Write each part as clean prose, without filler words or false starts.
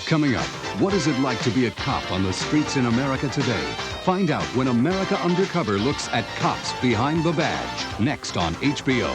Coming up, what is it like to be a cop on the streets in America today? Find out when America Undercover looks at cops behind the badge. Next on HBO.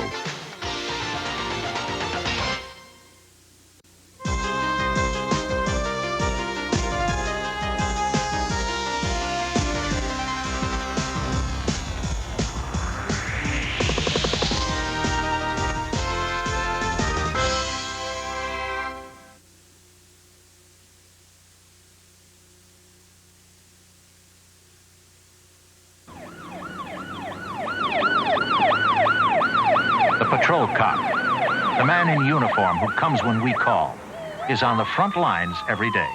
Patrol cop, the man in uniform who comes when we call, is on the front lines every day.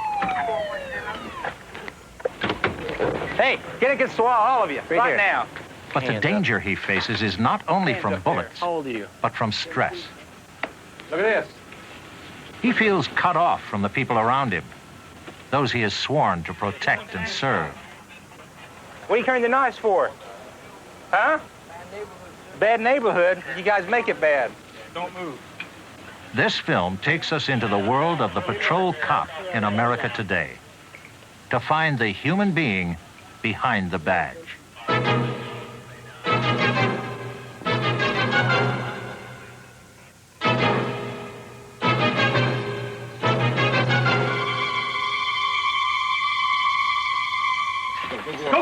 Hey, get against the wall, all of you, right now. But the danger he faces is not only from bullets, How old are you? but from stress. Look at this. He feels cut off from the people around him, those he has sworn to protect and serve. What are you carrying the knives for? Huh? Bad neighborhood. You guys make it bad. Don't move. This film takes us into the world of the patrol cop in America today, to find the human being behind the badge. Go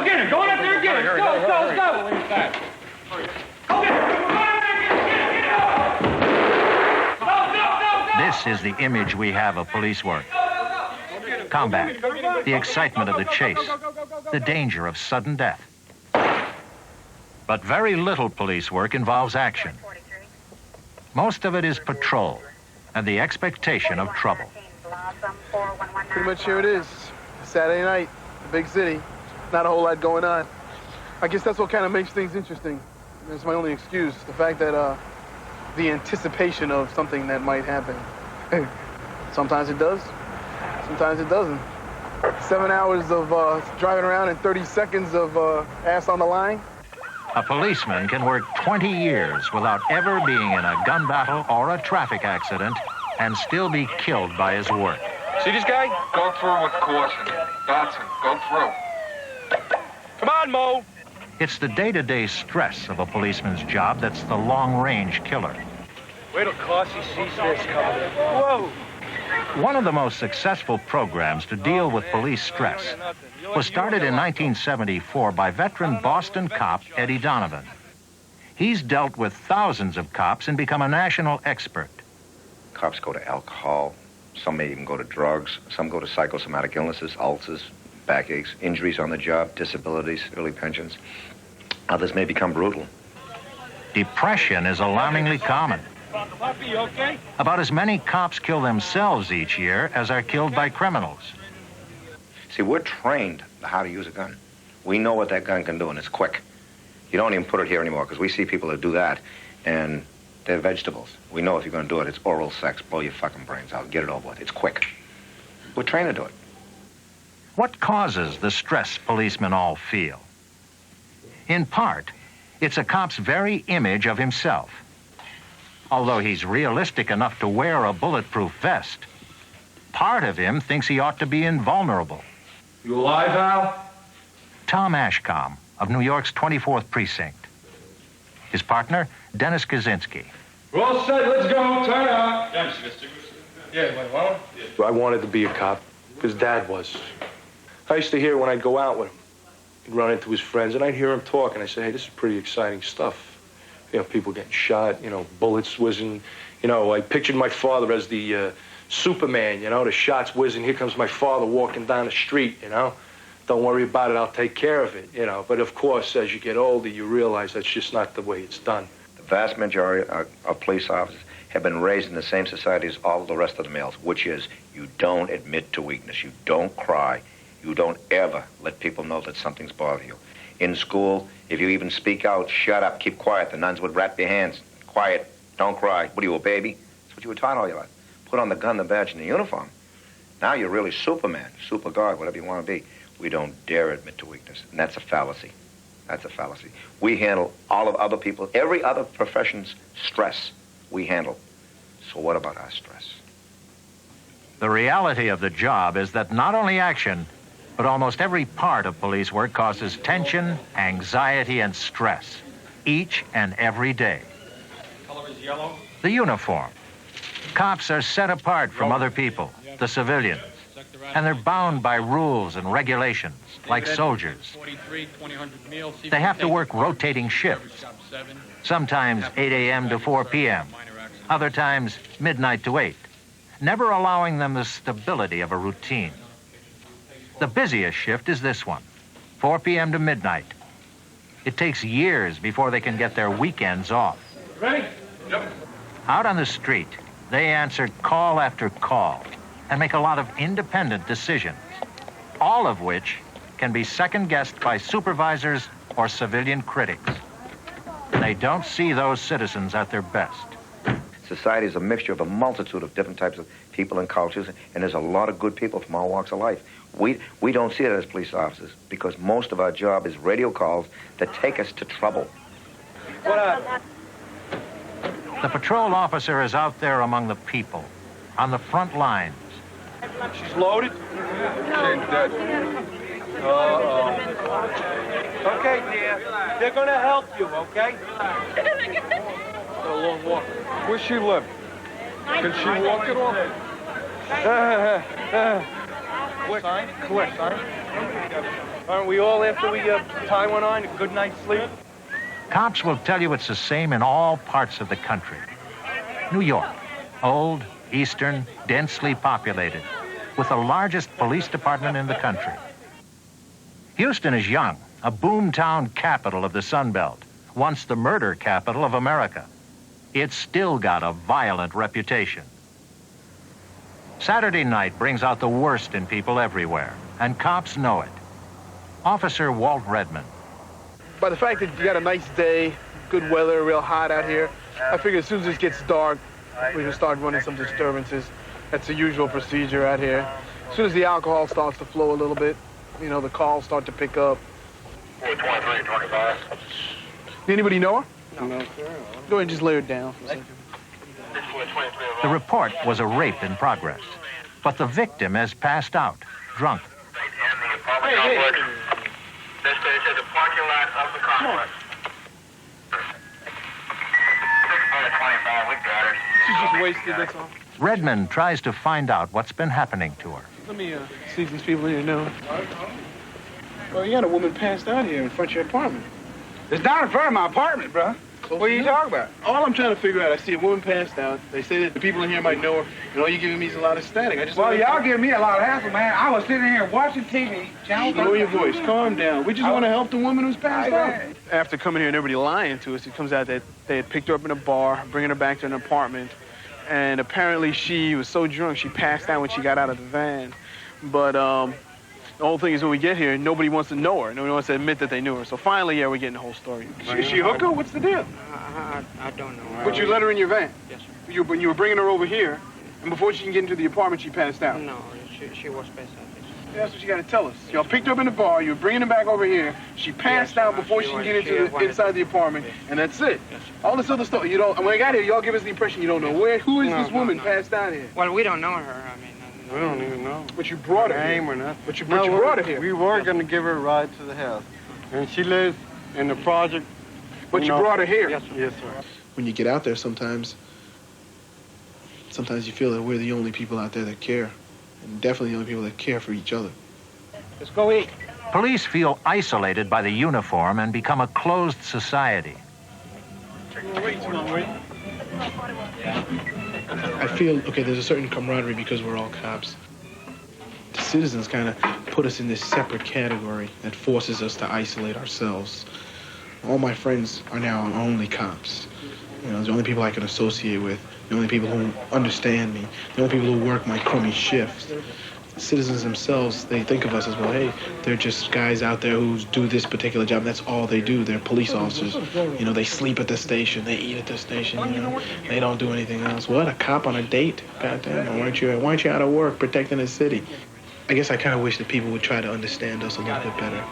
get him. Go on up there and get him. Go. This is the image we have of police work. Combat, the excitement of the chase, the danger of sudden death. But very little police work involves action. Most of it is patrol and the expectation of trouble. Pretty much here it is. Saturday night, the big city. Not a whole lot going on. I guess that's what kind of makes things interesting. That's my only excuse. The fact that the anticipation of something that might happen. Sometimes it does, sometimes it doesn't. 7 hours of driving around and 30 seconds of ass on the line. A policeman can work 20 years without ever being in a gun battle or a traffic accident and still be killed by his work. See this guy? Go through with caution. That's him. Go through. Come on, Mo. It's the day-to-day stress of a policeman's job that's the long-range killer. Wait till Carsey sees this coming. Whoa. One of the most successful programs to deal with police stress was started in 1974 by veteran Boston cop Eddie Donovan. He's dealt with thousands of cops and become a national expert. Cops go to alcohol, some may even go to drugs, some go to psychosomatic illnesses, ulcers, backaches, injuries on the job, disabilities, early pensions. Others may become brutal. Depression is alarmingly common. Puppy, okay? About as many cops kill themselves each year as are killed by criminals. See, we're trained how to use a gun. We know what that gun can do, and it's quick. You don't even put it here anymore, because we see people that do that, and they're vegetables. We know if you're going to do it, it's oral sex, blow your fucking brains out, get it over with. It's quick. We're trained to do it. What causes the stress policemen all feel? In part, it's a cop's very image of himself. Although he's realistic enough to wear a bulletproof vest, part of him thinks he ought to be invulnerable. You alive, Al? Tom Ashcombe of New York's 24th Precinct. His partner, Dennis Kaczynski. We're all set. Let's go. Turn out. Yeah, wait, well? I wanted to be a cop because Dad was. I used to hear when I'd go out with him, he'd run into his friends, and I'd hear him talk, and I'd say, hey, this is pretty exciting stuff. You know, people getting shot, you know, bullets whizzing. You know, I pictured my father as the Superman, you know, the shots whizzing. Here comes my father walking down the street, you know. Don't worry about it, I'll take care of it, you know. But, of course, as you get older, you realize that's just not the way it's done. The vast majority of police officers have been raised in the same society as all the rest of the males, which is you don't admit to weakness. You don't cry. You don't ever let people know that something's bothering you. In school, if you even speak out, shut up, keep quiet. The nuns would wrap your hands. Quiet, don't cry. What are you, a baby? That's what you were taught all your life. Put on the gun, the badge, and the uniform. Now you're really Superman, super God, whatever you want to be. We don't dare admit to weakness, and that's a fallacy. That's a fallacy. We handle all of other people, every other profession's stress we handle. So what about our stress? The reality of the job is that not only action, but almost every part of police work causes tension, anxiety, and stress, each and every day. Color is yellow. The uniform. Cops are set apart from other people, the civilians, and they're bound by rules and regulations, like soldiers. They have to work rotating shifts, sometimes 8 a.m. to 4 p.m., other times midnight to 8, never allowing them the stability of a routine. The busiest shift is this one, 4 p.m. to midnight. It takes years before they can get their weekends off. Ready? Yep. Out on the street, they answer call after call and make a lot of independent decisions, all of which can be second-guessed by supervisors or civilian critics. They don't see those citizens at their best. Society is a mixture of a multitude of different types of people and cultures, and there's a lot of good people from all walks of life. We don't see it as police officers because most of our job is radio calls that take us to trouble. What up? The patrol officer is out there among the people, on the front lines. She's loaded. She's dead. Okay, dear. They're gonna help you, okay? Got a long walk. Where's she live? Can she walk at all? Quick. Aren't we all, after we tie one on, a good night's sleep? Cops will tell you it's the same in all parts of the country. New York, old, eastern, densely populated, with the largest police department in the country. Houston is young, a boomtown capital of the Sun Belt, once the murder capital of America. It's still got a violent reputation. Saturday night brings out the worst in people everywhere, and cops know it. Officer Walt Redmond. By the fact that you got a nice day, good weather, real hot out here, I figure as soon as it gets dark, we can start running some disturbances. That's the usual procedure out here. As soon as the alcohol starts to flow a little bit, you know, the calls start to pick up. 23, 25. Anybody know her? No, sir. Go ahead and just lay her down for a second. The report was a rape in progress, but the victim has passed out, drunk. Hey. This is the parking lot of the complex. 625, we got her. She's just wasted, that's all. Redmond tries to find out what's been happening to her. Let me see if these people here know. Well, you got a woman passed out here in front of your apartment. It's down in front of my apartment, bro. What are you talking about? All I'm trying to figure out, I see a woman passed out. They say that the people in here might know her, and all you're giving me is a lot of static. Well, y'all giving me a lot of hassle, man. I was sitting here watching TV. Lower your voice. Calm down. We just want to help the woman who's passed out. After coming here and everybody lying to us, it comes out that they had picked her up in a bar, bringing her back to an apartment, and apparently she was so drunk she passed out when she got out of the van. But the whole thing is when we get here, nobody wants to know her. Nobody wants to admit that they knew her. So finally, yeah, we're getting the whole story. Is she a hooker? What's the deal? I don't know. But you let her in your van? Yes, sir. You were bringing her over here, and before she can get into the apartment, she passed out. No, she was passed out. Yeah, that's what you got to tell us. Y'all picked her up in the bar, you were bringing her back over here, she passed out before she can get into inside the apartment, and that's it. Yes, sir. All this other stuff, you don't, when I got here, y'all give us the impression you don't know. Who is this woman passed out here? Well, we don't know her. I mean, we don't even know. But you brought her name here. or nothing. But you brought her here. We were going to give her a ride to the house. And she lives in the project. But you brought her here. Yes, sir. Yes, sir. When you get out there sometimes you feel that we're the only people out there that care. And definitely the only people that care for each other. Let's go eat. Police feel isolated by the uniform and become a closed society. I feel, okay, there's a certain camaraderie because we're all cops. The citizens kind of put us in this separate category that forces us to isolate ourselves. All my friends are now only cops. You know, the only people I can associate with, the only people who understand me, the only people who work my crummy shifts. The citizens themselves, they think of us as, well, hey, they're just guys out there who do this particular job. That's all they do. They're police officers. You know, they sleep at the station. They eat at the station. You know, they don't do anything else. What, a cop on a date? Goddamn, why aren't you out of work protecting the city? I guess I kind of wish that people would try to understand us a little bit better.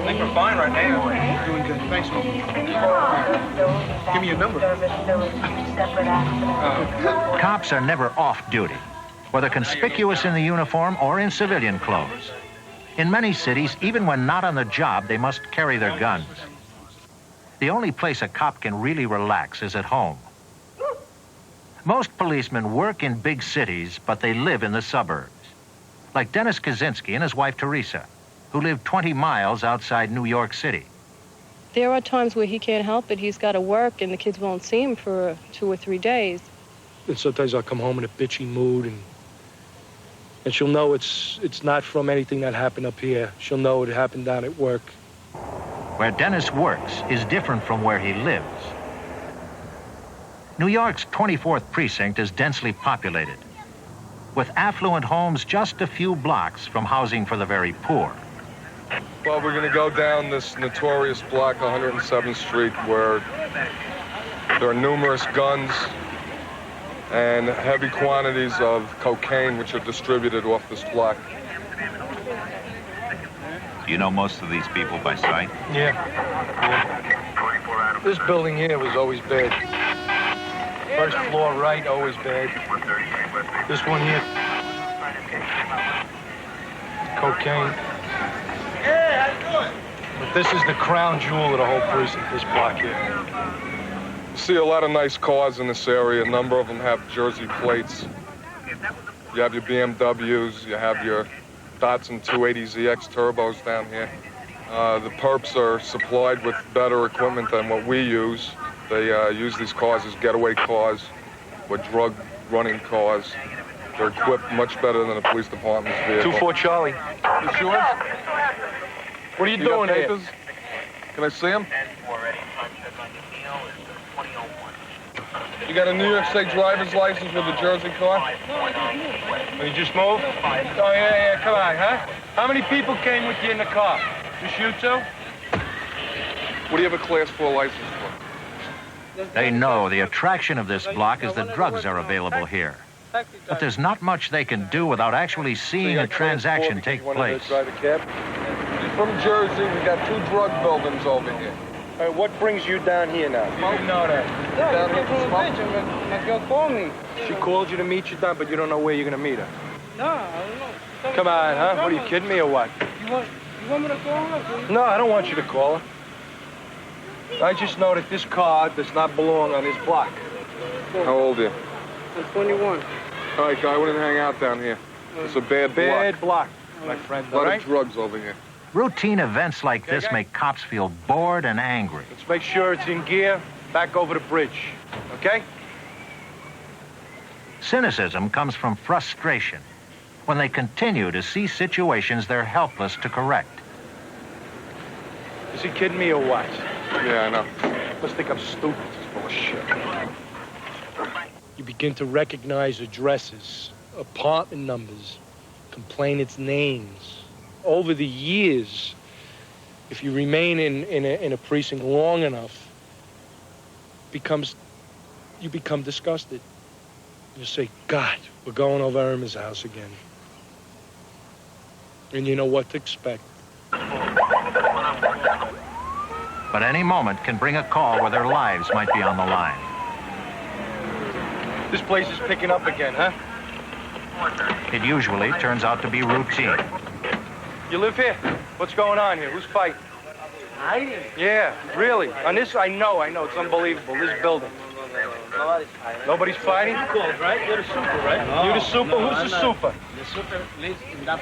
I think we're fine right now. Doing good. Thanks, man. Give me your number. Cops are never off duty, whether conspicuous in the uniform or in civilian clothes. In many cities, even when not on the job, they must carry their guns. The only place a cop can really relax is at home. Most policemen work in big cities, but they live in the suburbs. Like Dennis Kaczynski and his wife, Teresa, who live 20 miles outside New York City. There are times where he can't help it. He's got to work, and the kids won't see him for 2 or 3 days. And sometimes I'll come home in a bitchy mood, and she'll know it's not from anything that happened up here. She'll know it happened down at work. Where Dennis works is different from where he lives. New York's 24th precinct is densely populated, with affluent homes just a few blocks from housing for the very poor. Well, we're going to go down this notorious block, 107th Street, where there are numerous guns and heavy quantities of cocaine which are distributed off this block. Do you know most of these people by sight? Yeah. This building here was always bad. First floor right, always bad. This one here, cocaine. But this is the crown jewel of the whole precinct, this block here. You see a lot of nice cars in this area. A number of them have Jersey plates. You have your BMWs, you have your Datsun 280ZX turbos down here. The perps are supplied with better equipment than what we use. They use these cars as getaway cars or drug-running cars. They're equipped much better than the police department's vehicle. 2-4 Charlie. You sure? What are you doing here? Papers? Can I see them? You got a New York State driver's license with a Jersey car? You just moved? Oh, yeah, come on, huh? How many people came with you in the car? Just you two? What do you have a Class 4 license for? They know the attraction of this block is that drugs are available here. But there's not much they can do without actually seeing a transaction take place. From Jersey, we got 2 drug buildings over here. All right, what brings you down here now? You didn't know that. Down here to Let's go call me. She called you to meet you down, but you don't know where you're going to meet her. No, I don't know. Come on, huh? What, are you kidding me or what? You want me to call her? No, I don't want you to call her. I just know that this car does not belong on this block. How old are you? I'm 21. All right, guy, we didn't hang out down here. It's a bad block, my friend. A lot of drugs over here. Routine events like this make cops feel bored and angry. Let's make sure it's in gear, back over the bridge, okay? Cynicism comes from frustration when they continue to see situations they're helpless to correct. Is he kidding me or what? Yeah, I know. Must think I'm stupid. Bullshit. You begin to recognize addresses, apartment numbers, complainants' names. Over the years, if you remain in a precinct long enough, you become disgusted. You say, God, we're going over Irma's house again. And you know what to expect. But any moment can bring a call where their lives might be on the line. This place is picking up again, huh? It usually turns out to be routine. You live here? What's going on here? Who's fighting? Yeah, really. On this, I know. It's unbelievable. This building. Nobody's fighting? You called, right? You're the super, right? No, you're the super? Who's the super? The super lives in that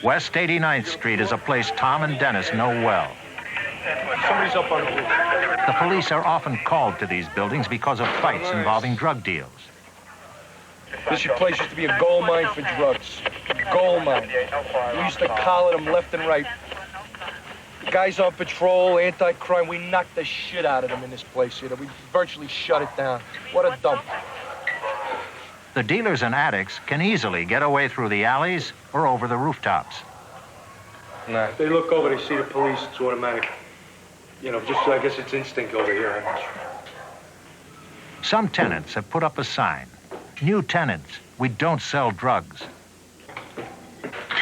West 89th Street is a place Tom and Dennis know well. Somebody's up on the roof. The police are often called to these buildings because of fights involving drug deals. This place used to be a gold mine for drugs. Gold mine. We used to collar them left and right. The guys on patrol, anti-crime, we knocked the shit out of them in this place here. We virtually shut it down. What a dump. The dealers and addicts can easily get away through the alleys or over the rooftops. Nah, they look over, they see the police, it's automatic. You know, just, I guess it's instinct over here. Some tenants have put up a sign. New tenants, we don't sell drugs.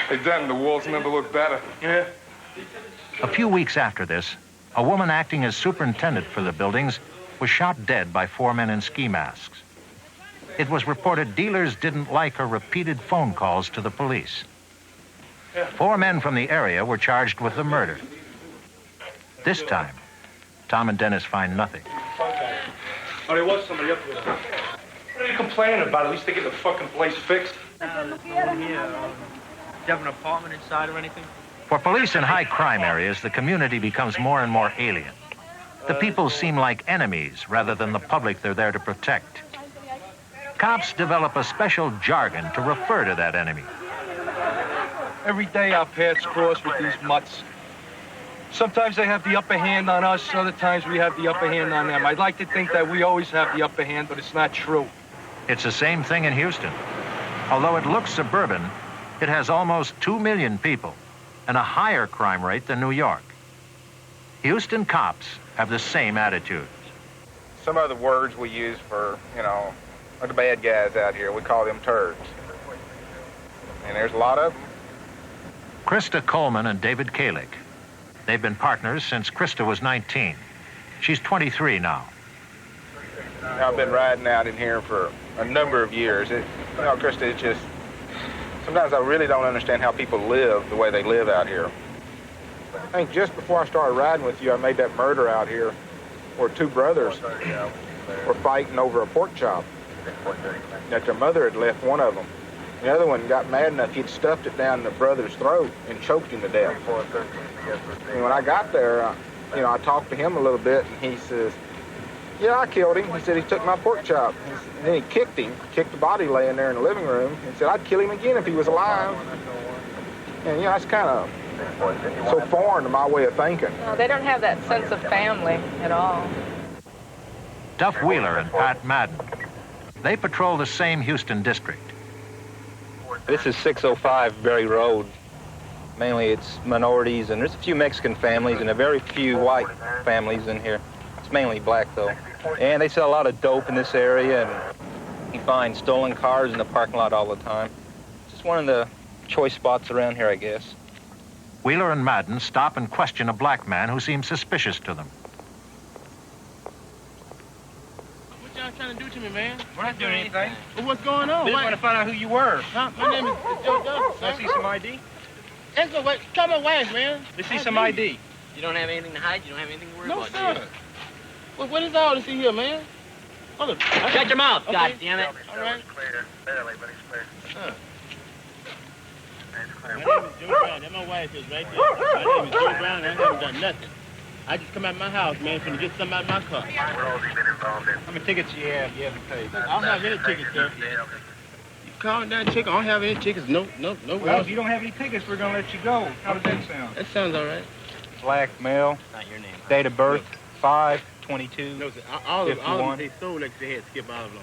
Hey, Den, the walls never look better. Yeah. A few weeks after this, a woman acting as superintendent for the buildings was shot dead by 4 men in ski masks. It was reported dealers didn't like her repeated phone calls to the police. 4 men from the area were charged with the murder. This time, Tom and Dennis find nothing. Oh, there was somebody up there. What are you complaining about? At least they get the fucking place fixed. Do you have an apartment inside or anything? For police in high crime areas, the community becomes more and more alien. The people seem like enemies rather than the public they're there to protect. Cops develop a special jargon to refer to that enemy. Every day our paths cross with these mutts. Sometimes they have the upper hand on us, other times we have the upper hand on them. I'd like to think that we always have the upper hand, but it's not true. It's the same thing in Houston. Although it looks suburban, it has almost 2 million people and a higher crime rate than New York. Houston cops have the same attitude. Some of the words we use for, are the bad guys out here. We call them turds. And there's a lot of them. Krista Coleman and David Kalick. They've been partners since Krista was 19. She's 23 now. I've been riding out in here for a number of years. Krista, it's just, sometimes I really don't understand how people live the way they live out here. I think just before I started riding with you, I made that murder out here where 2 brothers were fighting over a pork chop that their mother had left one of them. The other one got mad enough, he'd stuffed it down the brother's throat and choked him to death. And when I got there, I talked to him a little bit, and he says, yeah, I killed him. He said he took my pork chop. And then he kicked the body laying there in the living room, and said I'd kill him again if he was alive. And, that's kind of so foreign to my way of thinking. No, they don't have that sense of family at all. Duff Wheeler and Pat Madden. They patrol the same Houston district. This is 605 Berry Road. Mainly it's minorities, and there's a few Mexican families and a very few white families in here. It's mainly black, though. And they sell a lot of dope in this area, and you find stolen cars in the parking lot all the time. It's just one of the choice spots around here, I guess. Wheeler and Madden stop and question a black man who seems suspicious to them. What y'all trying to do to me, man? We're not doing anything. Well, what's going on? We just want to find out who you were. Huh? My name is Joe Douglas. Can I see some ID? Tell my wife, man. Let's see some ID. You don't have anything to hide? You don't have anything to worry No, about, sir. do you? Well, what is all this in here, man? Hold up. Shut your mouth, okay. God damn it. All right. Barely, but he's clear. My name is Joe Brown. That's my wife is right there. My name is Joe Brown, and I haven't done nothing. I just come out of my house, man, finna get something out of my car. What all have you been involved in? How many tickets you have? You haven't paid. I don't have any tickets, sir. You calm down, chick. I don't have any tickets. No. Well, if you don't have any tickets, we're going to let you go. How does that sound? That sounds all right. Black male, Not your name. date of birth, 5/22. No, sir. All of 51. them, they sold like they had skip out of them.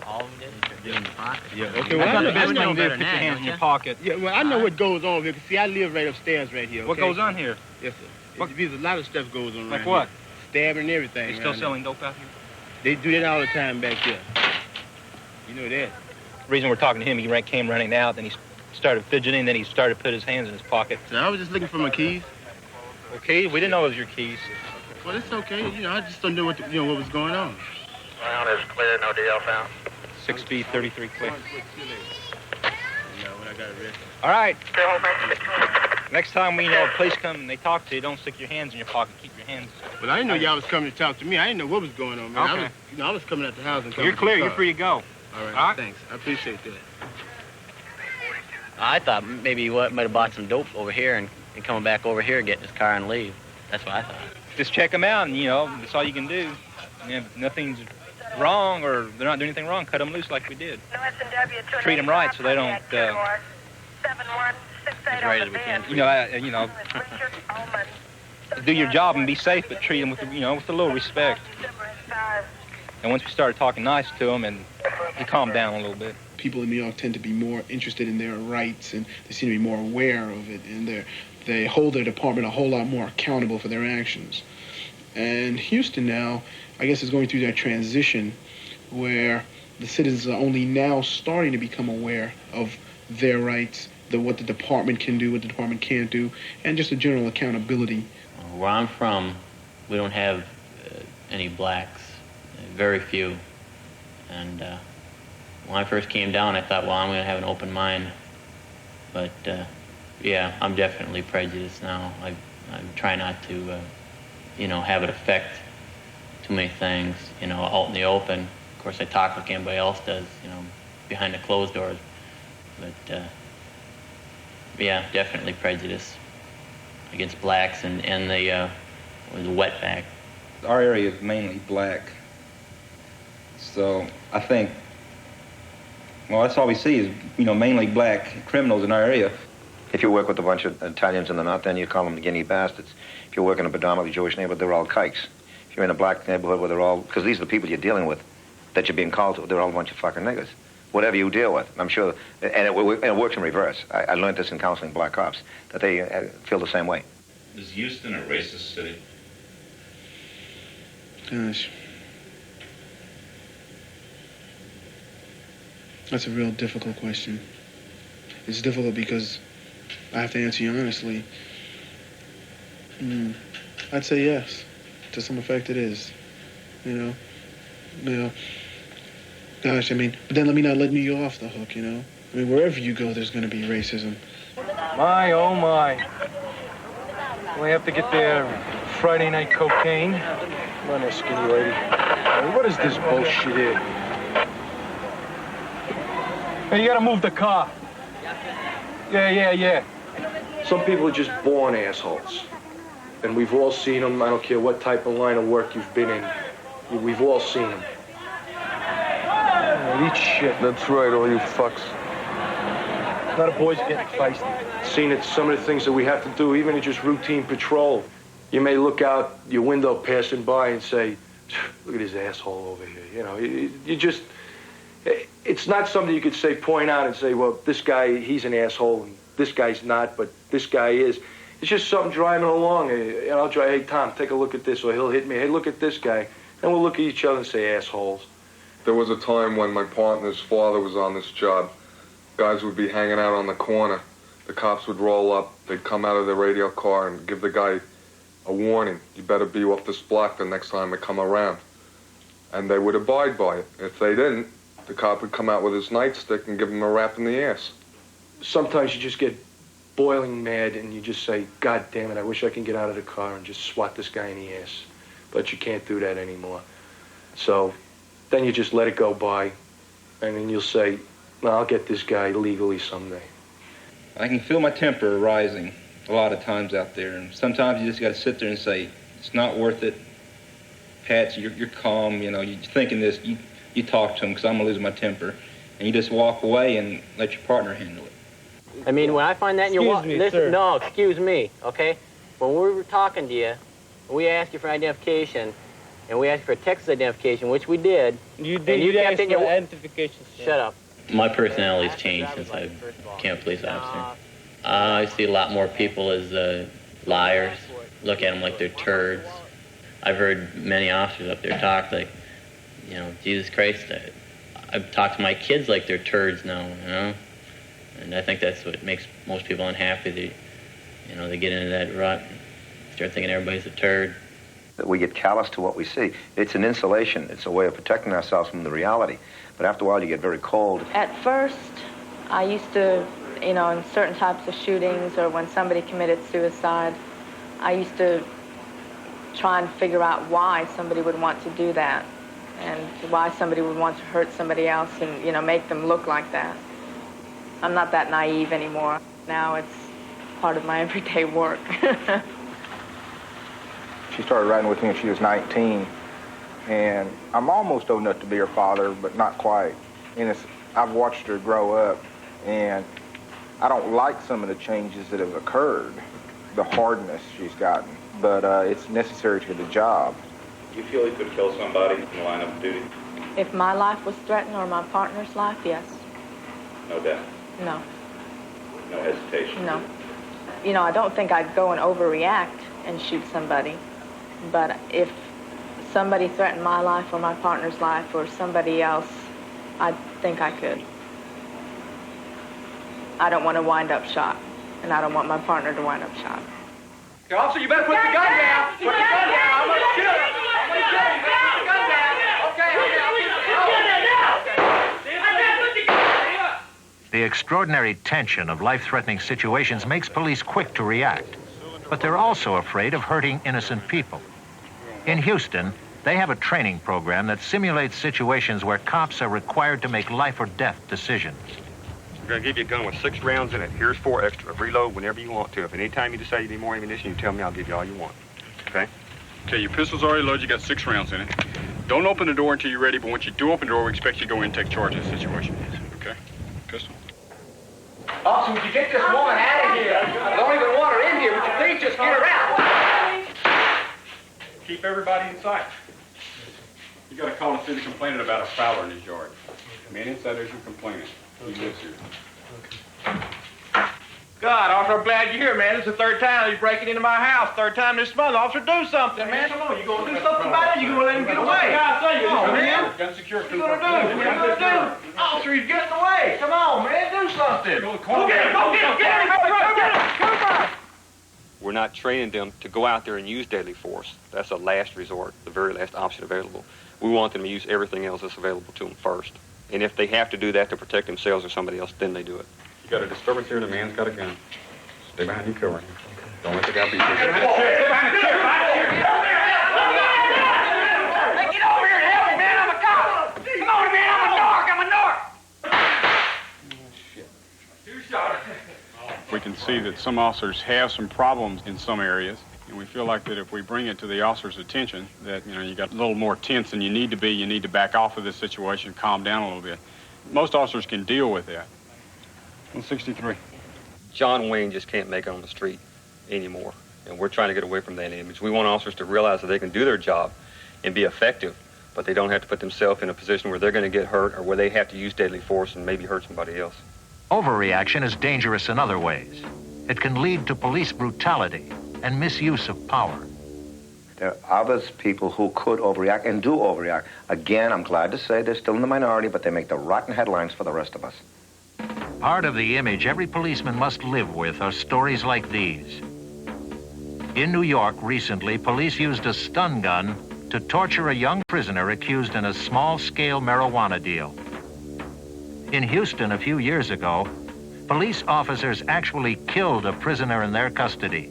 All of them did? In your pocket? Yeah, okay. That's Well, not the best I thing know to do. better Put than your that, hands don't in your you? pocket. Yeah, well, I know what goes on here. See, I live right upstairs right here. What okay? goes on here? Yes, sir. There's a lot of stuff goes on Like around what? here. Stabbing and everything. You still around selling dope out here? there. They do that all the time back there. You know that. The reason we're talking to him, he came running out, then he started fidgeting, then he started to put his hands in his pocket. So I was just looking for my keys. Okay, we didn't know it was your keys. Well, it's okay. I just don't know what was going on. Ground is clear, no DL found. 6 feet, 33 clear. When I got arrested. All right. Next time a police come and they talk to you, don't stick your hands in your pocket. Keep your hands. Well, I didn't know y'all was coming to talk to me. I didn't know what was going on, man. Okay. I was coming out the house and coming You're clear. to the You're car. free to go. All right. All right. Thanks. I appreciate that. I thought maybe you might have bought some dope over here and coming back over here, getting his car and leave. That's what I thought. Just check them out, and that's all you can do. And if nothing's wrong or they're not doing anything wrong, cut them loose like we did. Treat them right so they don't. As right as we can. Do your job and be safe, but treat them with with a little respect. And once we started talking nice to them, and he calmed down a little bit. People in New York tend to be more interested in their rights, and they seem to be more aware of it, and they hold their department a whole lot more accountable for their actions. And Houston now, I guess, is going through that transition where the citizens are only now starting to become aware of their rights what the department can do, what the department can't do, and just a general accountability. Where I'm from, we don't have any blacks, very few. And when I first came down, I thought, well, I'm going to have an open mind. But yeah, I'm definitely prejudiced now. I try not to, have it affect too many things, out in the open. Of course, I talk like anybody else does, behind the closed doors. But yeah, definitely prejudice against blacks and the wetback. Our area is mainly black. So I think, well, that's all we see is, mainly black criminals in our area. If you work with a bunch of Italians in the north, then you call them guinea bastards. If you work in a predominantly Jewish neighborhood, they're all kikes. If you're in a black neighborhood where they're all, because these are the people you're dealing with, that you're being called to, they're all a bunch of fucking niggas. Whatever you deal with, I'm sure, and it works in reverse. I learned this in counseling black cops, that they feel the same way. Is Houston a racist city? Gosh. That's a real difficult question. It's difficult because I have to answer you honestly. I'd say yes. To some effect it is. Gosh, but then let me not let you off the hook, wherever you go, there's going to be racism. My, oh my. We have to get their Friday night cocaine. Come on there, skinny lady. Hey, what is this bullshit here? Hey, you gotta move the car. Yeah. Some people are just born assholes. And we've all seen them. I don't care what type of line of work you've been in. We've all seen them. Eat shit. That's right, all you fucks. A lot of boys are getting feisty. Seen it, some of the things that we have to do, even in just routine patrol. You may look out your window passing by and say, look at this asshole over here. You just, it's not something you could say, point out and say, well, this guy, he's an asshole, and this guy's not, but this guy is. It's just something driving along. And I'll drive, hey, Tom, take a look at this, or he'll hit me. Hey, look at this guy. And we'll look at each other and say, assholes. There was a time when my partner's father was on this job. Guys would be hanging out on the corner. The cops would roll up. They'd come out of their radio car and give the guy a warning. You better be off this block the next time they come around. And they would abide by it. If they didn't, the cop would come out with his nightstick and give them a rap in the ass. Sometimes you just get boiling mad and you just say, God damn it, I wish I could get out of the car and just swat this guy in the ass. But you can't do that anymore. So then you just let it go by, and then you'll say, well, I'll get this guy legally someday. I can feel my temper rising a lot of times out there, and sometimes you just got to sit there and say, it's not worth it. Pat, you're calm, you're thinking this, you talk to him because I'm going to lose my temper, and you just walk away and let your partner handle it. When I find that in your walk, no, excuse me, okay? When we were talking to you, we asked you for identification, and we asked you for Texas identification, which we did. You did. You kept in your identification. Shut up. My personality's changed since I became a police officer. I see a lot more people as liars. Look at them like they're turds. I've heard many officers up there talk like, Jesus Christ. I've talked to my kids like they're turds now, And I think that's what makes most people unhappy. They get into that rut and start thinking everybody's a turd. We get callous to what we see. It's an insulation. It's a way of protecting ourselves from the reality. But after a while, you get very cold. At first, I used to, in certain types of shootings or when somebody committed suicide, I used to try and figure out why somebody would want to do that and why somebody would want to hurt somebody else and, make them look like that. I'm not that naive anymore. Now it's part of my everyday work. She started riding with me when she was 19, and I'm almost old enough to be her father, but not quite. And I've watched her grow up, and I don't like some of the changes that have occurred, the hardness she's gotten, but it's necessary to the job. Do you feel you could kill somebody in the line of duty? If my life was threatened or my partner's life, yes. No doubt. No. No hesitation. No. I don't think I'd go and overreact and shoot somebody. But if somebody threatened my life or my partner's life or somebody else, I think I could. I don't want to wind up shot, and I don't want my partner to wind up shot. Okay, officer, you better put the gun down. Put the gun down. I'm going to shoot him. I'm going to kill him. You better put the gun down. Okay, The extraordinary tension of life-threatening situations makes police quick to react, but they're also afraid of hurting innocent people. In Houston, they have a training program that simulates situations where cops are required to make life or death decisions. We're going to give you a gun with 6 rounds in it. Here's 4 extra. Reload whenever you want to. If any time you decide you need more ammunition, you tell me, I'll give you all you want. Okay? Okay, your pistol's already loaded. You got 6 rounds in it. Don't open the door until you're ready, but once you do open the door, we expect you to go in and take charge of the situation. Okay? Pistol. Officer, would you get this woman out of here? I don't even want her in here. Would you please just get her out? Keep everybody in sight. You got a call to city complaining about a fowler in his yard. Man inside there's your complaining. He lives here. God, officer, I'm glad you're here, man. This is the 3rd time you're breaking into my house. 3rd time this month. Officer, do something, man. Come on, you going to do something about it? You going to let him get away? Come on, man. Gun secure. What you going to do? What you going to do? Officer, he's getting away. Come on, man. Do something. Go get him. Go get him. Get him. Go get him. Come on. We're not training them to go out there and use deadly force. That's a last resort, the very last option available. We want them to use everything else that's available to them first. And if they have to do that to protect themselves or somebody else, then they do it. You got a disturbance here. The man's got a gun. Stay behind you, cover him. Don't let the guy beat you. Stay behind the chair. Behind the chair. Hey, get over here and help me, man. I'm a cop. Come on, man. I'm a narc. I'm a narc. Shit. Who shot her? We can see that some officers have some problems in some areas, and we feel like that if we bring it to the officer's attention, that, you know, you got a little more tense than you need to be. You need to back off of this situation, calm down a little bit. Most officers can deal with that. 163. John Wayne just can't make it on the street anymore, and we're trying to get away from that image. We want officers to realize that they can do their job and be effective, but they don't have to put themselves in a position where they're going to get hurt or where they have to use deadly force and maybe hurt somebody else. Overreaction is dangerous in other ways. It can lead to police brutality and misuse of power. There are others, people who could overreact and do overreact. Again, I'm glad to say they're still in the minority, but they make the rotten headlines for the rest of us. Part of the image every policeman must live with are stories like these. In New York recently, police used a stun gun to torture a young prisoner accused in a small-scale marijuana deal. In Houston a few years ago, police officers actually killed a prisoner in their custody.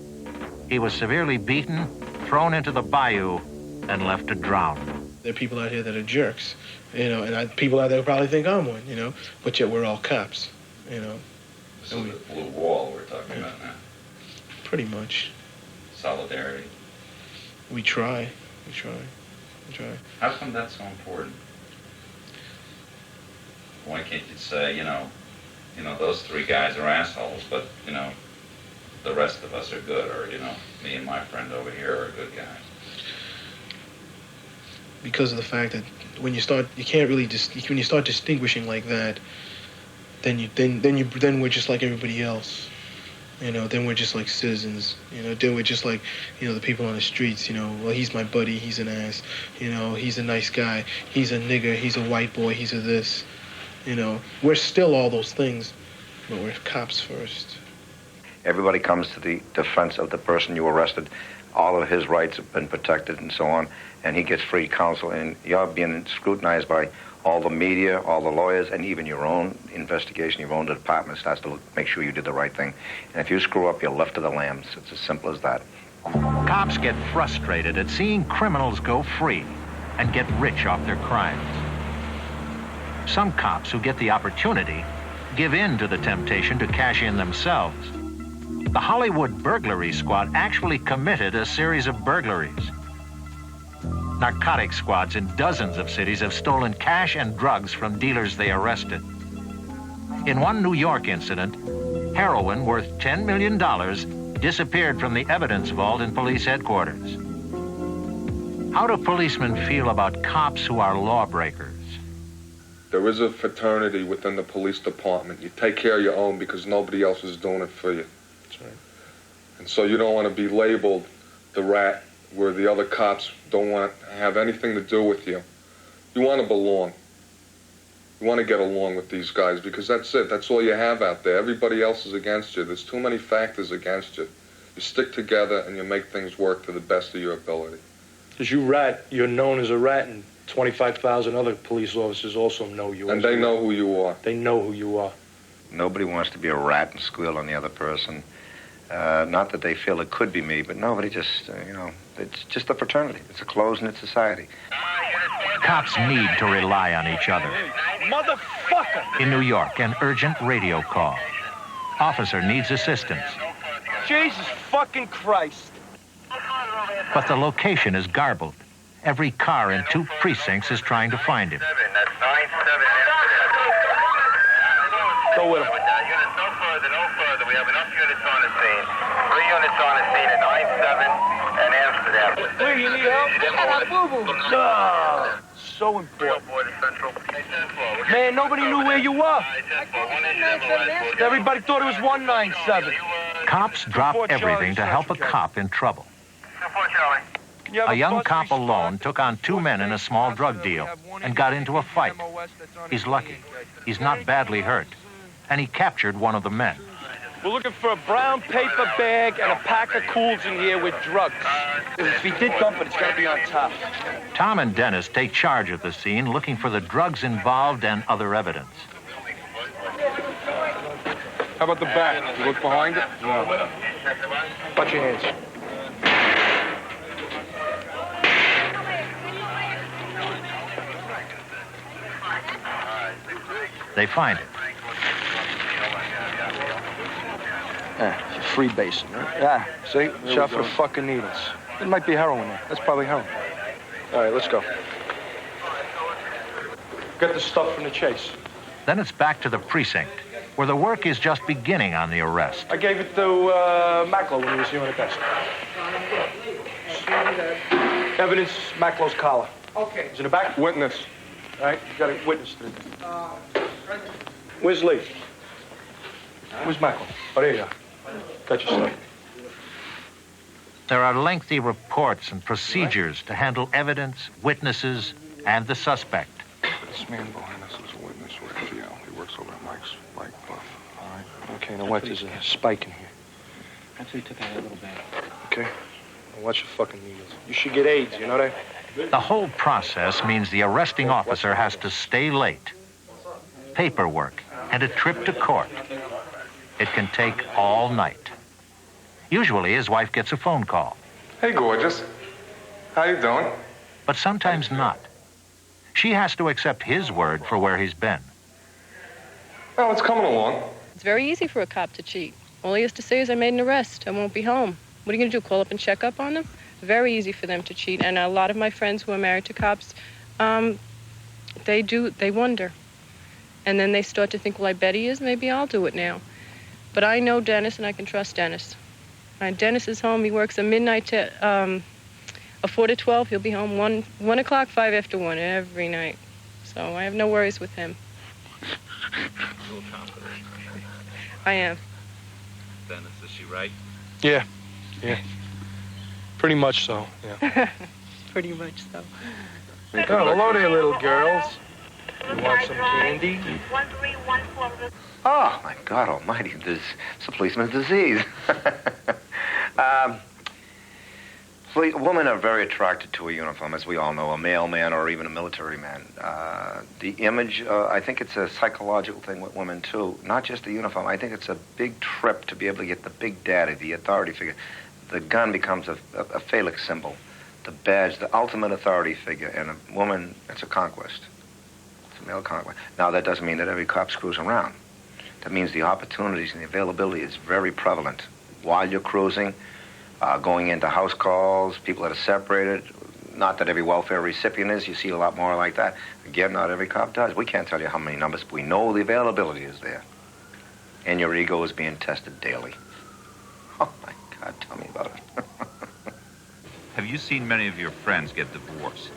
He was severely beaten, thrown into the bayou, and left to drown. There are people out here that are jerks, you know, and people out there who probably think I'm one, you know, but yet we're all cops, you know. This is the blue wall we're talking about now. Pretty much. Solidarity. We try. How come that's so important? Why can't you say, you know, those 3 guys are assholes, but, you know, the rest of us are good, or, you know, me and my friend over here are good guys? Because of the fact that when you start, you can't really when you start distinguishing like that, then we're just like everybody else, you know. Then we're just like citizens, you know. Then we're just like, you know, the people on the streets, you know. Well, he's my buddy, he's an ass, you know. He's a nice guy, he's a nigger, he's a white boy, he's a this, you know. We're still all those things, but we're cops first. Everybody comes to the defense of the person you arrested. All of his rights have been protected and so on, and he gets free counsel, and you're being scrutinized by all the media, all the lawyers, and even your own investigation, your own department starts to make sure you did the right thing. And if you screw up, you're left to the lambs. It's as simple as that. Cops get frustrated at seeing criminals go free and get rich off their crimes. Some cops who get the opportunity give in to the temptation to cash in themselves. The Hollywood burglary squad actually committed a series of burglaries. Narcotics squads in dozens of cities have stolen cash and drugs from dealers they arrested. In one New York incident, heroin worth $10 million disappeared from the evidence vault in police headquarters. How do policemen feel about cops who are lawbreakers? There is a fraternity within the police department. You take care of your own because nobody else is doing it for you. That's right. And so you don't want to be labeled the rat where the other cops don't want to have anything to do with you. You want to belong. You want to get along with these guys because that's it. That's all you have out there. Everybody else is against you. There's too many factors against you. You stick together and you make things work to the best of your ability. Because you rat, you're known as a rat, and 25,000 other police officers also know you. And they know who you are. They know who you are. Nobody wants to be a rat and squeal on the other person. Not that they feel it could be me, but nobody just, it's just a fraternity. It's a close-knit society. Cops need to rely on each other. Motherfucker! In New York, an urgent radio call. Officer needs assistance, Jesus fucking Christ. but the location is garbled. Every car in 2 precincts is trying to find him. Go with him. No further. We have enough units on the scene. 3 units on the scene at 9-7 and Amsterdam. Wait, you need help? I got boo-boo. So important. Man, nobody knew where you were. Everybody thought it was 197. Cops drop everything to help a cop in trouble. A young cop alone took on 2 men in a small drug deal and got into a fight. He's lucky. He's not badly hurt. And he captured one of the men. We're looking for a brown paper bag and a pack of cools in here with drugs. If he did dump it, it's got to be on top. Tom and Dennis take charge of the scene, looking for the drugs involved and other evidence. How about the back? You look behind it? No. Put your hands. They find it. Yeah, free basin, right? Yeah, see? Shot for the fucking needles. It might be heroin there. That's probably heroin. All right, let's go. Get the stuff from the chase. Then it's back to the precinct, where the work is just beginning on the arrest. I gave it to Macklow when he was here on the desk. Evidence, Macklow's collar. Okay. Is in the back? Witness. All right, you got a witness to this. Where's Lee? Where's Macklow? Oh, there you are. Got your stuff. There are lengthy reports and procedures to handle evidence, witnesses, and the suspect. This man behind us is a witness with FGL. He works over at Mike's bike buff. All right. Okay, now watch. There's a spike in here. That's what he took out a little bag. Okay. Now watch your fucking needles. You should get AIDS, you know that? The whole process means the arresting officer has to stay late. Paperwork and a trip to court. It can take all night. Usually his wife gets a phone call. Hey, gorgeous. How you doing? But sometimes not. She has to accept his word for where he's been. Oh, it's coming along. It's very easy for a cop to cheat. All he has to say is, I made an arrest. I won't be home. What are you going to do, call up and check up on them? Very easy for them to cheat. And a lot of my friends who are married to cops, they wonder. And then they start to think, well, I bet he is. Maybe I'll do it now. But I know Dennis, and I can trust Dennis. Dennis is home. He works a midnight to a 4 to 12. He'll be home 1 o'clock, 5 after 1 every night. So I have no worries with him. I am. Dennis, is she right? Yeah. Pretty much so, yeah. Pretty much so. Oh, hello there, little girls. You want some candy? Oh, my God almighty, it's a policeman's disease. Women are very attracted to a uniform, as we all know, a mailman or even a military man. The image, I think it's a psychological thing with women, too. Not just the uniform. I think it's a big trip to be able to get the big daddy, the authority figure. The gun becomes a phallic symbol. The badge, the ultimate authority figure. And a woman, it's a conquest. It's a male conquest. Now, that doesn't mean that every cop screws around. That means the opportunities and the availability is very prevalent. While you're cruising, going into house calls, people that are separated. Not that every welfare recipient is. You see a lot more like that. Again, not every cop does. We can't tell you how many numbers, but we know the availability is there. And your ego is being tested daily. Oh, my God, tell me about it. Have you seen many of your friends get divorced?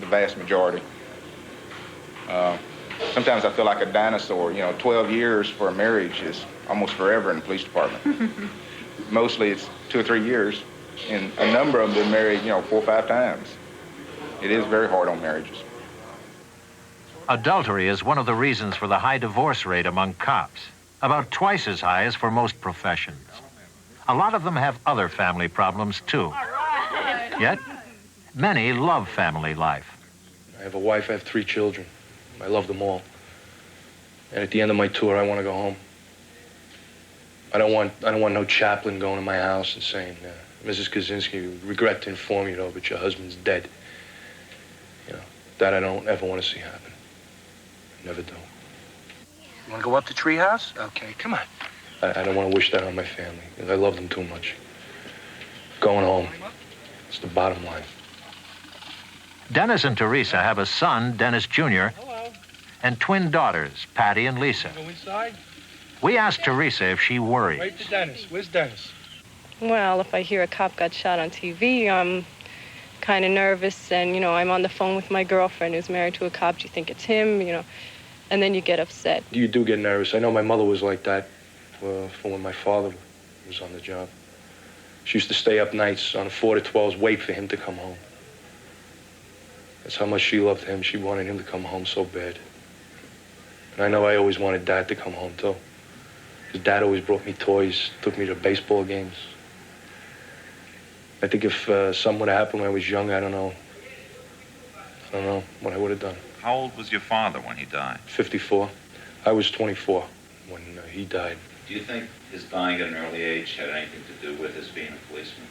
The vast majority. Sometimes I feel like a dinosaur. 12 years for a marriage is almost forever in the police department. Mostly it's 2 or 3 years, and a number of them been married, 4 or 5 times. It is very hard on marriages. Adultery is one of the reasons for the high divorce rate among cops, about twice as high as for most professions. A lot of them have other family problems, too. Yet, many love family life. I have a wife, I have 3 children. I love them all. And at the end of my tour, I want to go home. I don't want no chaplain going to my house and saying, Mrs. Kaczynski, we regret to inform you, though, but your husband's dead. You know, that I don't ever want to see happen. Never do. You want to go up to Treehouse? Okay, come on. I don't want to wish that on my family. I love them too much. Going home. It's the bottom line. Dennis and Teresa have a son, Dennis Jr., and twin daughters, Patty and Lisa. Go inside. We asked Teresa if she worries. Wait to Dennis. Where's Dennis? Well, if I hear a cop got shot on TV, I'm kind of nervous, and, you know, I'm on the phone with my girlfriend who's married to a cop. Do you think it's him? You know, and then you get upset. You do get nervous. I know my mother was like that for when my father was on the job. She used to stay up nights on the 4 to 12s, wait for him to come home. That's how much she loved him. She wanted him to come home so bad. And I know I always wanted Dad to come home, too. Because Dad always brought me toys, took me to baseball games. I think if something would have happened when I was young, I don't know what I would have done. How old was your father when he died? 54. I was 24 when he died. Do you think his dying at an early age had anything to do with his being a policeman?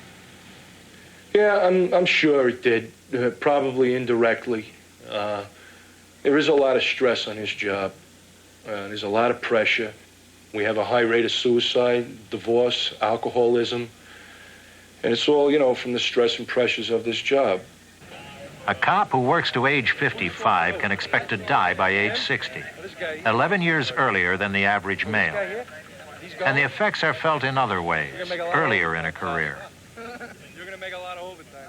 Yeah, I'm sure it did. Probably indirectly. There is a lot of stress on his job. There's a lot of pressure. We have a high rate of suicide, divorce, alcoholism. And it's all, you know, from the stress and pressures of this job. A cop who works to age 55 can expect to die by age 60, 11 years earlier than the average male. And the effects are felt in other ways, earlier in a career.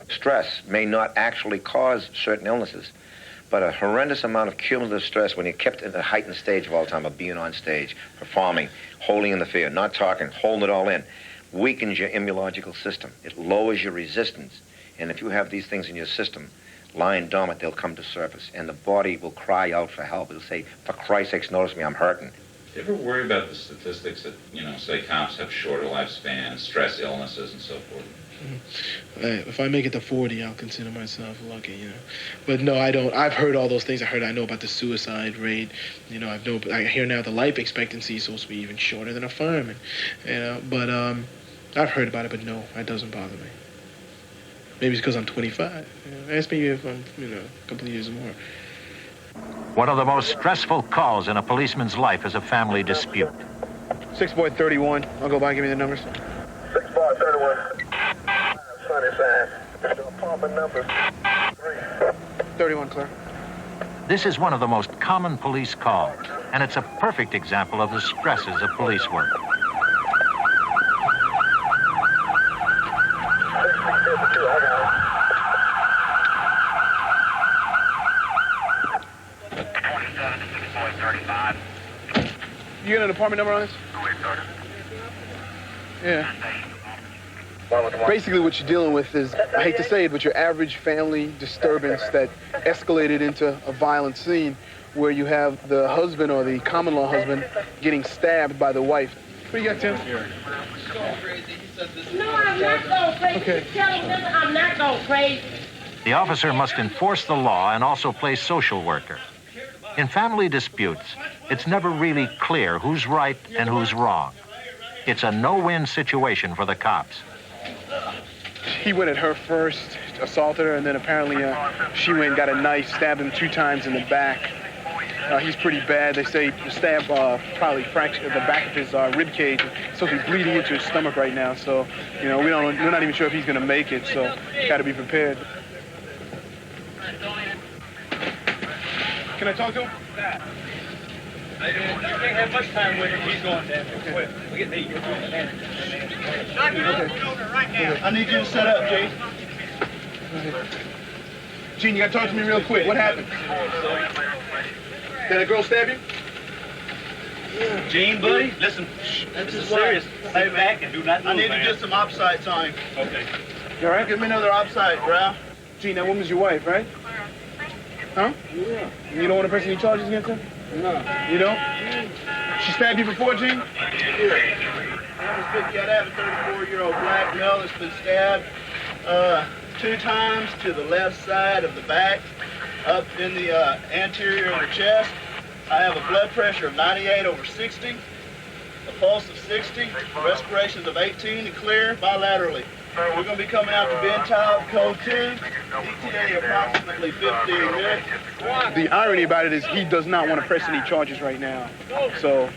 Stress may not actually cause certain illnesses, but a horrendous amount of cumulative stress when you're kept in the heightened stage of all the time of being on stage, performing, holding in the field, not talking, holding it all in, weakens your immunological system. It lowers your resistance. And if you have these things in your system lying dormant, they'll come to surface. And the body will cry out for help. It'll say, for Christ's sakes, notice me, I'm hurting. Do you ever worry about the statistics that, you know, say cops have shorter lifespans, stress illnesses, and so forth? If I make it to 40, I'll consider myself lucky, you know. But no, I don't. I've heard all those things. I know about the suicide rate. You know, I hear now the life expectancy is supposed to be even shorter than a fireman. You know, but I've heard about it, but no, that doesn't bother me. Maybe it's because I'm 25. You know, ask me if I'm, you know, a couple of years more. One of the most stressful calls in a policeman's life is a family dispute. 6 boy 31. I'll go by and give me the numbers. 6 boy 31. Sunnyside. Apartment number 3. 31, Claire. This is one of the most common police calls, and it's a perfect example of the stresses of police work. You got an apartment number on this? Yeah. Basically what you're dealing with is, I hate to say it, but your average family disturbance that escalated into a violent scene where you have the husband or the common law husband getting stabbed by the wife. What do you got, Tim? No, I'm not going crazy. Okay. Just tell him I'm not going crazy. The officer must enforce the law and also play social worker. In family disputes, it's never really clear who's right and who's wrong. It's a no-win situation for the cops. He went at her first, assaulted her, and then apparently she went and got a knife, stabbed him 2 times in the back. He's pretty bad. They say the stab probably fractured the back of his rib cage. He's supposed to be bleeding into his stomach right now. So, you know, we're not even sure if he's going to make it. So, got to be prepared. Can I talk to him? You can't have much time with him. He's going down. Okay. Look at me. You're going down. Okay. I need you to set up, Gene. Gene, you got to talk to me real quick. What happened? Did a girl stab you? Gene, buddy, listen. This is serious. Stay back and do not move, I need man. to get some opsites on him. Okay. You all right? Give me another opsite, bro. Gene, that woman's your wife, right? Huh? Yeah. You don't want to press any charges against her? No. You don't? She stabbed you before, Gene? Yeah. I have a 34-year-old black male that's been stabbed 2 times to the left side of the back, up in the anterior of the chest. I have a blood pressure of 98/60, a pulse of 60, respirations of 18 and clear bilaterally. We're going to be coming out to Bentile, code 2, ETA approximately 15 minutes. The irony about it is he does not want to press any charges right now. So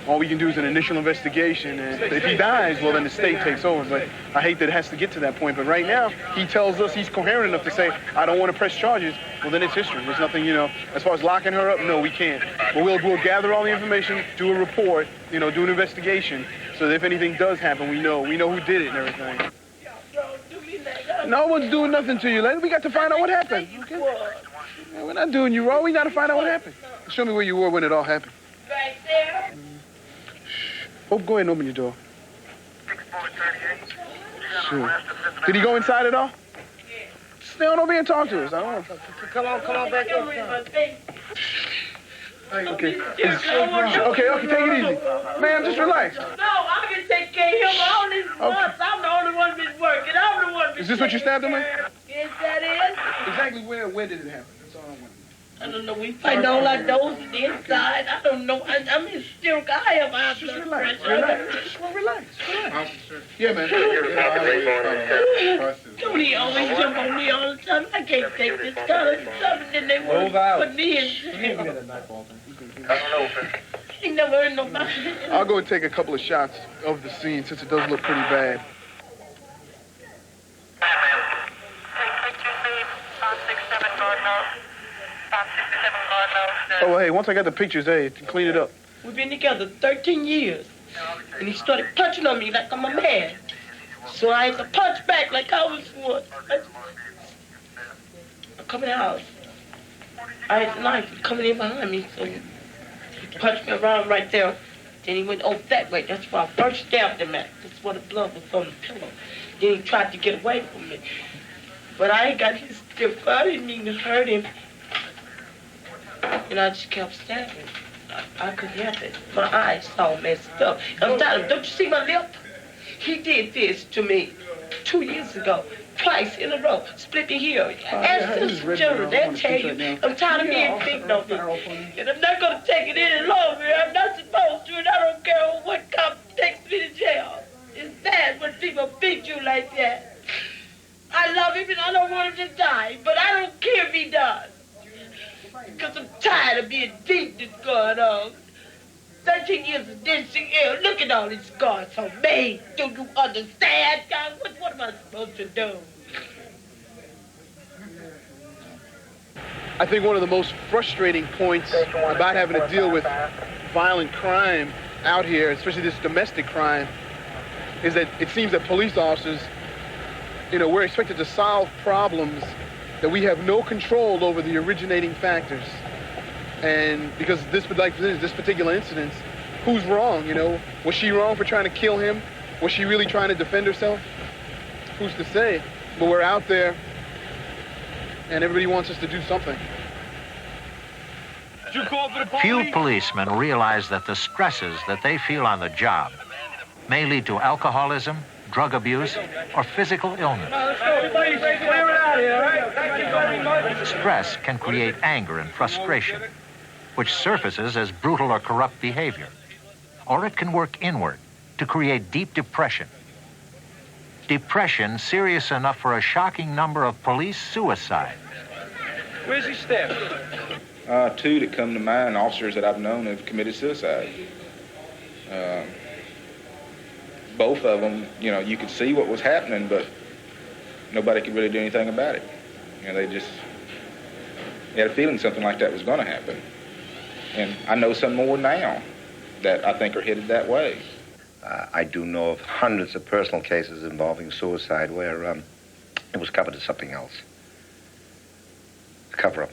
all we can do is an initial investigation, and if he dies, well, then the state takes over. But I hate that it has to get to that point. But right now, he tells us he's coherent enough to say, I don't want to press charges. Well, then it's history. There's nothing, as far as locking her up, no, we can't. But we'll gather all the information, do a report, do an investigation, so that if anything does happen, we know who did it and everything. No one's doing nothing to you, lady. We got to find out what happened. Okay? Yeah, we're not doing you wrong. We got to find out what happened. Show me where you were when it all happened. Right there. Hope, go ahead and open your door. Sure. Did he go inside at all? Stay on over here and talk to us. I don't know. Come on back up. Okay. Okay, take it easy. Ma'am, just relax. No, I can take care of him all these months. I'm the only one been working. I'm the one been Is this what you stabbed him with? Yes, that is. Exactly where did it happen? That's all I want. I don't know. We fight all our doors on the inside. I don't know. I'm hysterical. I have high blood pressure. Just relax. Yeah, man. Don't he always jump on me all the time? I can't take this kind of stuff. And then they want to put me in jail. He never heard nobody. I'll go and take a couple of shots of the scene since it does look pretty bad. Oh, hey, once I got the pictures, hey, clean it up. We've been together 13 years. And he started punching on me like I'm a man. So I had to punch back like I was one. I come in the house. I had the knife coming in behind me, so he punched me around right there. Then he went over that way. That's where I first stabbed him at. That's where the blood was on the pillow. Then he tried to get away from me. But I ain't got his stiff. I didn't mean to hurt him. And I just kept stabbing. I couldn't help it. My eyes all messed up. I'm telling him, don't you see my lip? He did this to me 2 years ago. Twice in a row. Split the heel. Ask Sister General, they'll tell you. I'm tired of being beaten on me. And I'm not going to take it any longer. I'm not supposed to, and I don't care what cop takes me to jail. It's bad when people beat you like that. I love him and I don't want him to die, but I don't care if he does. Because I'm tired of being beaten that's going on. 13 years of this, look at all these scars on me. Do you understand, God? What am I supposed to do? I think one of the most frustrating points about having to deal with violent crime out here, especially this domestic crime, is that it seems that police officers, we're expected to solve problems that we have no control over the originating factors. And because this particular incident, who's wrong, Was she wrong for trying to kill him? Was she really trying to defend herself? Who's to say? But we're out there, and everybody wants us to do something. Few policemen realize that the stresses that they feel on the job may lead to alcoholism, drug abuse, or physical illness. Stress can create anger and frustration, which surfaces as brutal or corrupt behavior. Or it can work inward to create deep depression. Depression serious enough for a shocking number of police suicides. Where's he stabbed? 2 that come to mind, officers that I've known have committed suicide. Both of them, you could see what was happening, but nobody could really do anything about it. They had a feeling something like that was going to happen. And I know some more now that I think are headed that way. I do know of hundreds of personal cases involving suicide where it was covered as something else. A cover-up.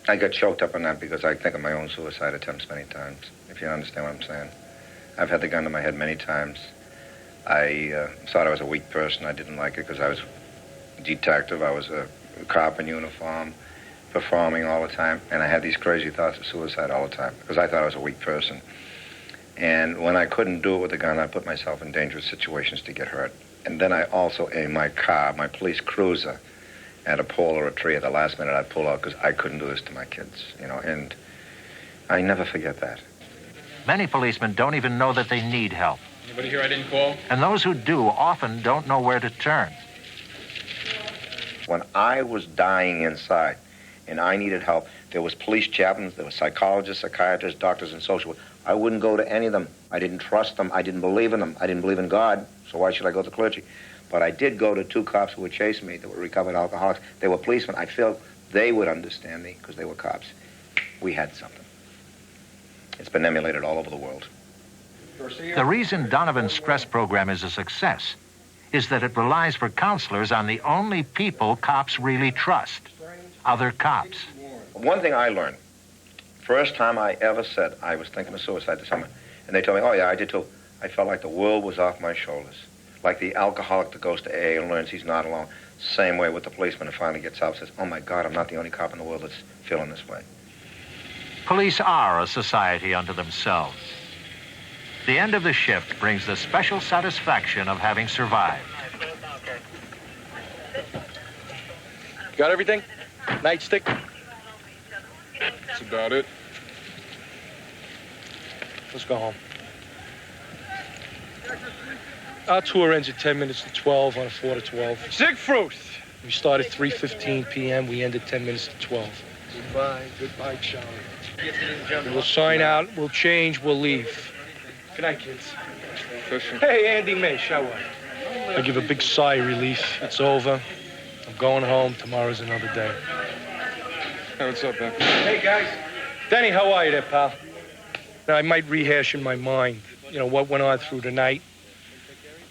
I got choked up on that because I think of my own suicide attempts many times, if you understand what I'm saying. I've had the gun to my head many times. I thought I was a weak person. I didn't like it because I was a detective. I was a cop in uniform, performing all the time, and I had these crazy thoughts of suicide all the time because I thought I was a weak person. And when I couldn't do it with a gun, I put myself in dangerous situations to get hurt. And then I also aimed my car, my police cruiser, at a pole or a tree. At the last minute, I'd pull out because I couldn't do this to my kids, you know, and I never forget that. Many policemen don't even know that they need help. Anybody here I didn't call? And those who do often don't know where to turn. When I was dying inside and I needed help, there was police chaplains, there were psychologists, psychiatrists, doctors, and social workers. I wouldn't go to any of them. I didn't trust them. I didn't believe in them. I didn't believe in God, so why should I go to clergy? But I did go to 2 cops who would chase me that were recovered alcoholics. They were policemen. I felt they would understand me because they were cops. We had something. It's been emulated all over the world. The reason Donovan's stress program is a success is that it relies for counselors on the only people cops really trust, other cops. One thing I learned, first time I ever said I was thinking of suicide to someone, and they told me, oh yeah, I did too. I felt like the world was off my shoulders. Like the alcoholic that goes to AA and learns he's not alone. Same way with the policeman who finally gets out and says, oh my God, I'm not the only cop in the world that's feeling this way. Police are a society unto themselves. The end of the shift brings the special satisfaction of having survived. Got everything? Nightstick? That's about it. Let's go home. Our tour ends at 10 minutes to 12 on a 4 to 12. Siegfried! We start at 3:15 p.m. We end at 10 minutes to 12. Goodbye, Charlie. We'll sign out, we'll change, we'll leave. Good night, kids. Hey, Andy May, how are you? I give a big sigh of relief. It's over. I'm going home. Tomorrow's another day. Hey, what's up, man? Hey, guys. Danny, how are you there, pal? Now, I might rehash in my mind, you know, what went on through the night.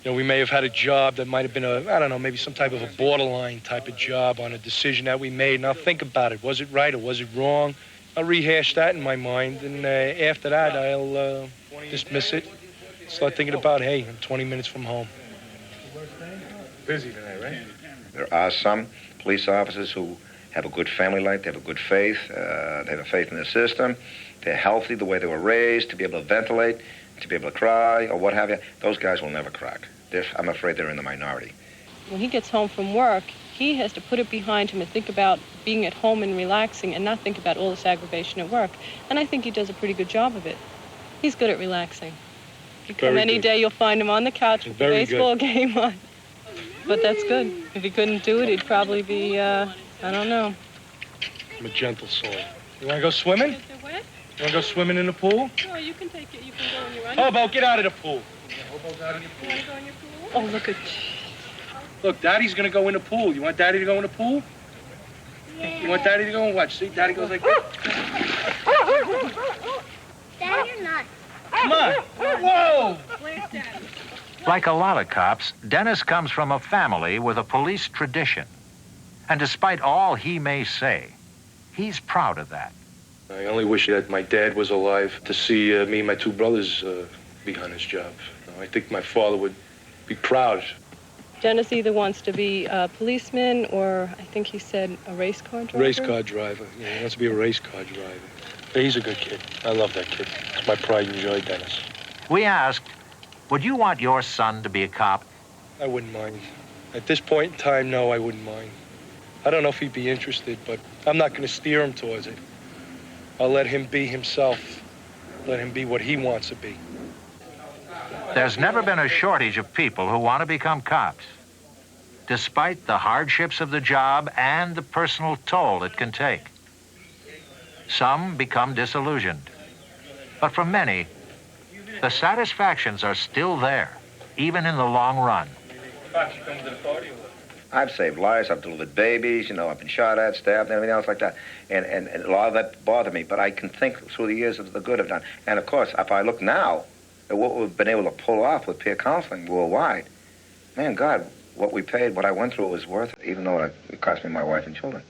You know, we may have had a job that might have been I don't know, maybe some type of a borderline type of job on a decision that we made, and I'll think about it. Was it right or was it wrong? I'll rehash that in my mind, and after that, I'll dismiss it. Start thinking about, hey, I'm 20 minutes from home. Busy tonight, right? There are some police officers who have a good family life, they have a good faith, they have a faith in the system, they're healthy the way they were raised, to be able to ventilate, to be able to cry, or what have you. Those guys will never crack. I'm afraid they're in the minority. When he gets home from work, he has to put it behind him and think about being at home and relaxing and not think about all this aggravation at work. And I think he does a pretty good job of it. He's good at relaxing. You come any day, you'll find him on the couch with a baseball game on. But that's good. If he couldn't do it, he'd probably be, I don't know. I'm a gentle soul. You want to go swimming? You want to go swimming in the pool? No, you can take it. You can go in your Hobo, get out of the pool. Hobo's out of your pool. You want to go in your pool? Oh, look at... Look, Daddy's going to go in the pool. You want Daddy to go in the pool? Yeah. You want Daddy to go and watch? See, Daddy goes like this. Daddy, you're nuts. Come on. Whoa! Where's Daddy? Like a lot of cops, Dennis comes from a family with a police tradition. And despite all he may say, he's proud of that. I only wish that my dad was alive to see me and my 2 brothers be on his job. I think my father would be proud. Dennis either wants to be a policeman or, I think he said, a race car driver? Race car driver. Yeah, he wants to be a race car driver. But he's a good kid. I love that kid. It's my pride and joy, Dennis. We asked, would you want your son to be a cop? I wouldn't mind. At this point in time, no, I wouldn't mind. I don't know if he'd be interested, but I'm not going to steer him towards it. I'll let him be himself. Let him be what he wants to be. There's never been a shortage of people who want to become cops, despite the hardships of the job and the personal toll it can take. Some become disillusioned, but for many, the satisfactions are still there, even in the long run. I've saved lives, I've delivered babies, you know, I've been shot at, stabbed, and everything else like that. And a lot of that bothered me, but I can think through the years of the good I've done. And of course, if I look now at what we've been able to pull off with peer counseling worldwide, man, God, what we paid, what I went through was worth it, even though it cost me my wife and children.